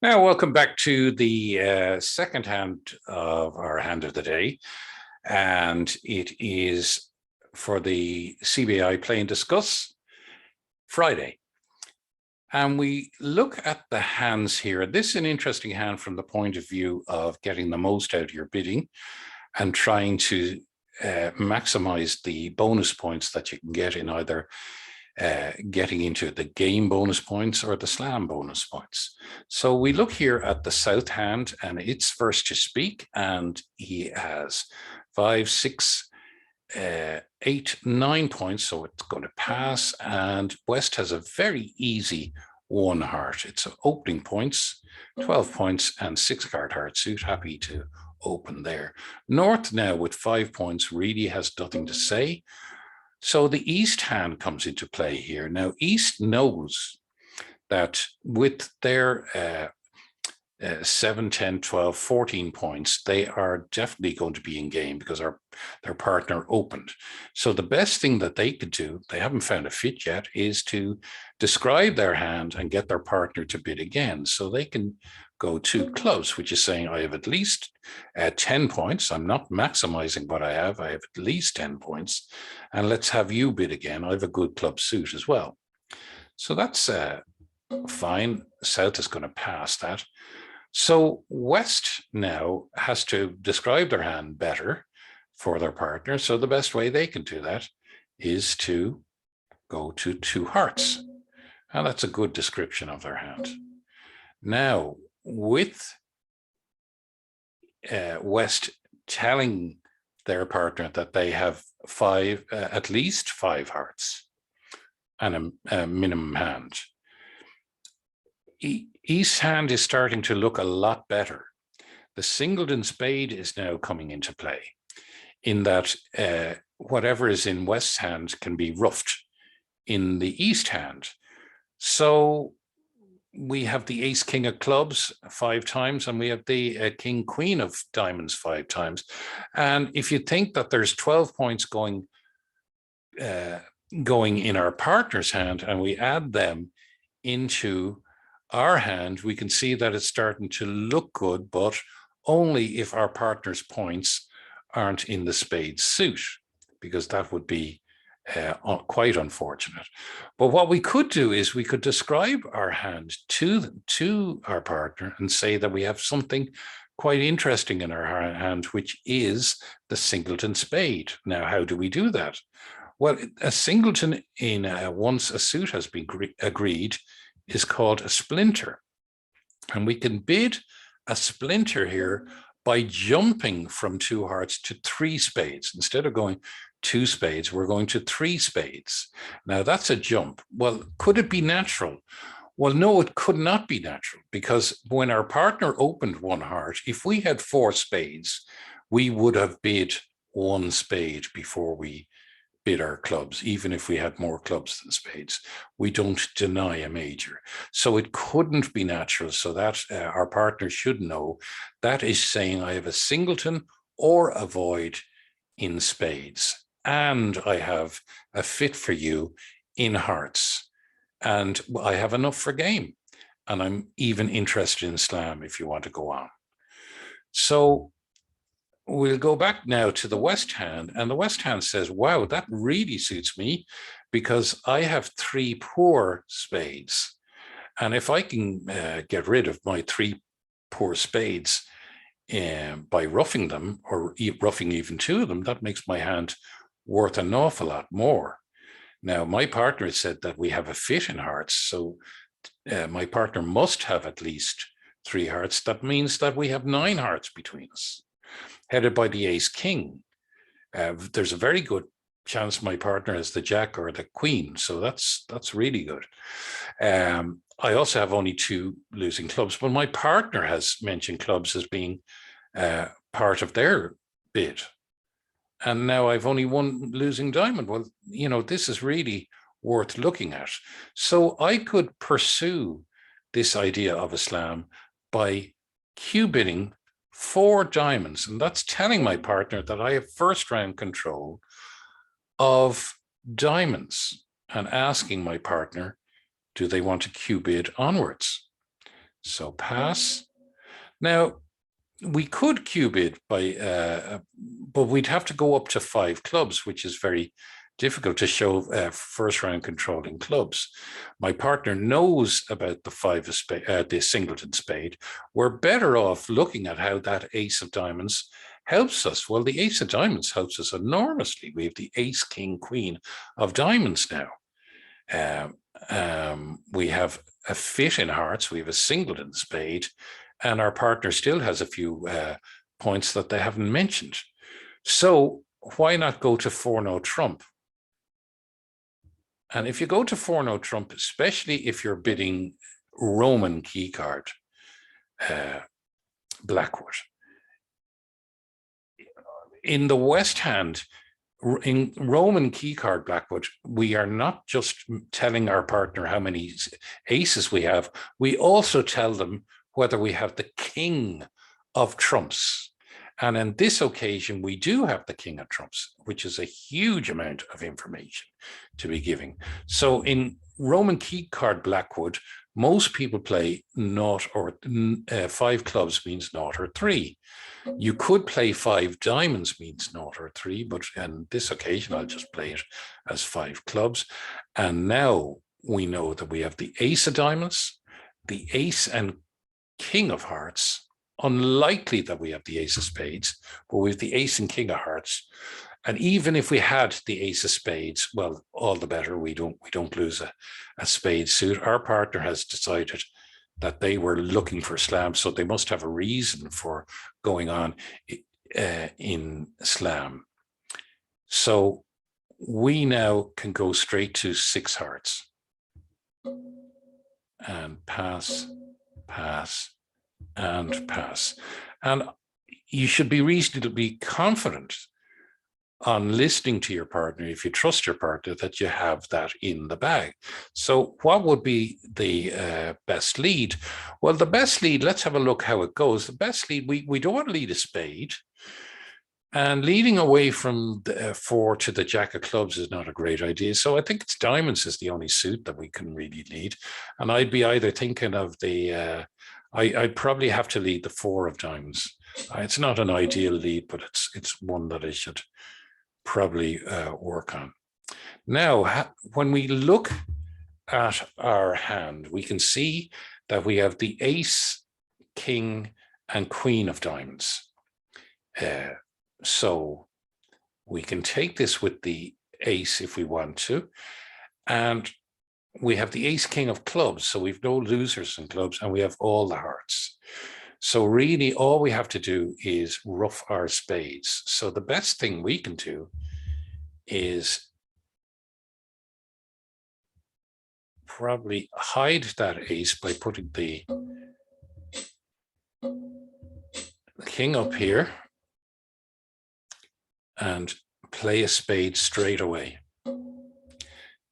Now, welcome back to the second hand of our hand of the day. And it is for the CBAI Play and Discuss Friday. And we look at the hands here. This is an interesting hand from the point of view of getting the most out of your bidding and trying to maximize the bonus points that you can get in either getting into the game bonus points or the slam bonus points. So we look here at the south hand, and it's first to speak, and he has 5, 6, 8, 9 points, so it's going to pass. And West has a very easy one heart. It's opening points, 12 points, and 6-card heart suit. Happy to open there. North now with 5 points really has nothing to say. So the East hand comes into play here. Now, East knows that with their 7, 10, 12, 14 points, they are definitely going to be in game because their partner opened. So the best thing that they could do, they haven't found a fit yet, is to describe their hand and get their partner to bid again. So they can go to clubs, which is saying I have at least 10 points. I'm not maximizing what I have at least 10 points. And let's have you bid again. I have a good club suit as well. So that's fine. South is going to pass that. So West now has to describe their hand better for their partner. So the best way they can do that is to go to 2 hearts. And that's a good description of their hand. Now, with West telling their partner that they have at least 5 hearts and a minimum hand, East hand is starting to look a lot better. The singleton spade is now coming into play in that whatever is in West's hand can be ruffed in the East hand. So we have the ace king of clubs 5 times, and we have the king queen of diamonds 5 times. And if you think that there's 12 points going in our partner's hand, and we add them into our hand, we can see that it's starting to look good, but only if our partner's points aren't in the spade suit, because that would be quite unfortunate. But what we could do is we could describe our hand to our partner and say that we have something quite interesting in our hand, which is the singleton spade. Now, how do we do that? Well, a singleton in once a suit has been agreed is called a splinter. And we can bid a splinter here by jumping from 2 hearts to 3 spades. Instead of going 2 spades, we're going to 3 spades. Now that's a jump. Well, could it be natural? Well, no, it could not be natural, because when our partner opened 1 heart, if we had 4 spades, we would have bid 1 spade before we bid our clubs, even if we had more clubs than spades. We don't deny a major. So it couldn't be natural. So that our partner should know that is saying I have a singleton or a void in spades, and I have a fit for you in hearts, and I have enough for game, and I'm even interested in slam if you want to go on. So we'll go back now to the West hand, and the West hand says, wow, that really suits me because I have 3 poor spades. And if I can get rid of my 3 poor spades by roughing them, or roughing even 2 of them, that makes my hand worth an awful lot more. Now, my partner said that we have a fit in hearts, so my partner must have at least 3 hearts. That means that we have 9 hearts between us, headed by the ace king. There's a very good chance my partner has the jack or the queen, so that's really good. I also have only 2 losing clubs, but my partner has mentioned clubs as being part of their bid. And now I've only 1 losing diamond. Well, you know, this is really worth looking at. So I could pursue this idea of a slam by Q bidding 4 diamonds. And that's telling my partner that I have first round control of diamonds, and asking my partner, do they want to Q bid onwards? So pass. Now, we could cube it by, but we'd have to go up to 5 clubs, which is very difficult to show first round controlling clubs. My partner knows about the singleton spade. We're better off looking at how that ace of diamonds helps us. Well, the ace of diamonds helps us enormously. We have the ace, king, queen of diamonds now. We have a fit in hearts, we have a singleton spade, and our partner still has a few points that they haven't mentioned. So why not go to 4-no trump? And if you go to 4-no trump, especially if you're bidding Roman key card, Blackwood, in the West hand, in Roman keycard Blackwood, we are not just telling our partner how many aces we have, we also tell them whether we have the king of trumps. And on this occasion, we do have the king of trumps, which is a huge amount of information to be giving. So in Roman keycard Blackwood, most people play naught or 5 clubs means naught or 3. You could play 5 diamonds means naught or 3, but on this occasion, I'll just play it as 5 clubs. And now we know that we have the ace of diamonds, the ace and king of hearts. Unlikely that we have the ace of spades, but we have the ace and king of hearts. And even if we had the ace of spades, well, all the better. We don't lose a spade suit. Our partner has decided that they were looking for slam, so they must have a reason for going on in slam. So we now can go straight to 6 hearts and pass, pass, and pass. And you should be reasonably confident on listening to your partner, if you trust your partner, that you have that in the bag. So what would be the best lead? Well, the best lead, let's have a look how it goes. The best lead, we don't want to lead a spade. And leading away from the 4 to the jack of clubs is not a great idea. So I think it's diamonds is the only suit that we can really lead. And I'd be either thinking of the, I'd probably have to lead the 4 of diamonds. It's not an ideal lead, but it's one that I should probably work on. Now, when we look at our hand, we can see that we have the ace, king, and queen of diamonds. So we can take this with the ace if we want to, and we have the ace, king of clubs, so we've no losers in clubs, and we have all the hearts. So really all we have to do is ruff our spades. So the best thing we can do is probably hide that ace by putting the king up here and play a spade straight away.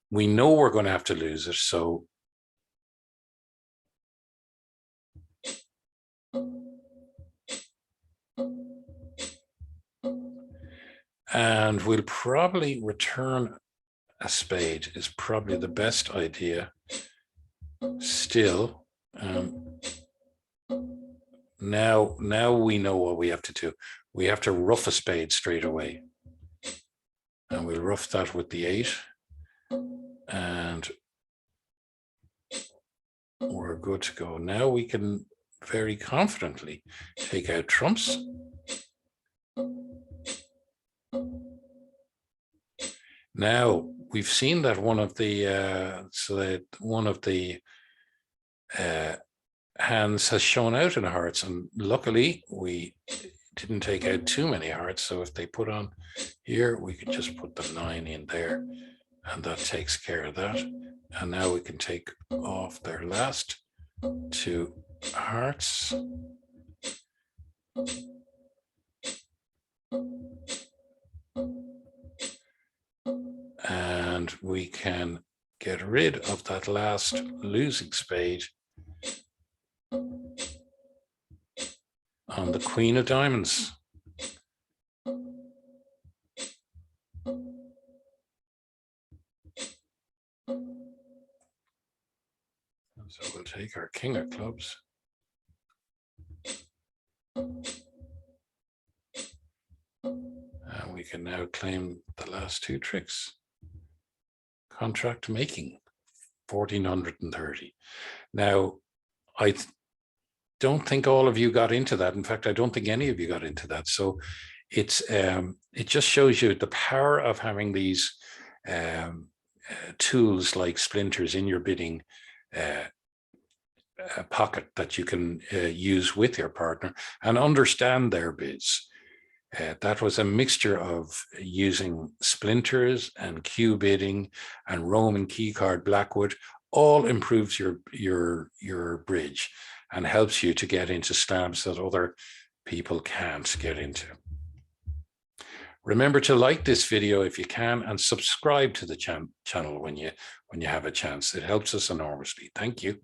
We know we're going to have to lose it, so and we'll probably return a spade is probably the best idea still. Now we know what we have to do. We have to ruff a spade straight away. And we'll ruff that with the 8. And we're good to go. Now we can very confidently take out trumps. Now we've seen that one of the hands has shown out in hearts, and luckily we didn't take out too many hearts. So if they put on here, we could just put the 9 in there, and that takes care of that. And now we can take off their last 2 hearts. And we can get rid of that last losing spade on the queen of diamonds. So we'll take our king of clubs. And we can now claim the last two tricks. Contract making, 1,430. Now, I don't think all of you got into that. In fact, I don't think any of you got into that. So it just shows you the power of having these tools like splinters in your bidding pocket that you can use with your partner and understand their bids. That was a mixture of using splinters and queue bidding and Roman keycard Blackwood. All improves your bridge and helps you to get into stamps that other people can't get into. Remember to like this video if you can, and subscribe to the channel when you have a chance. It helps us enormously. Thank you.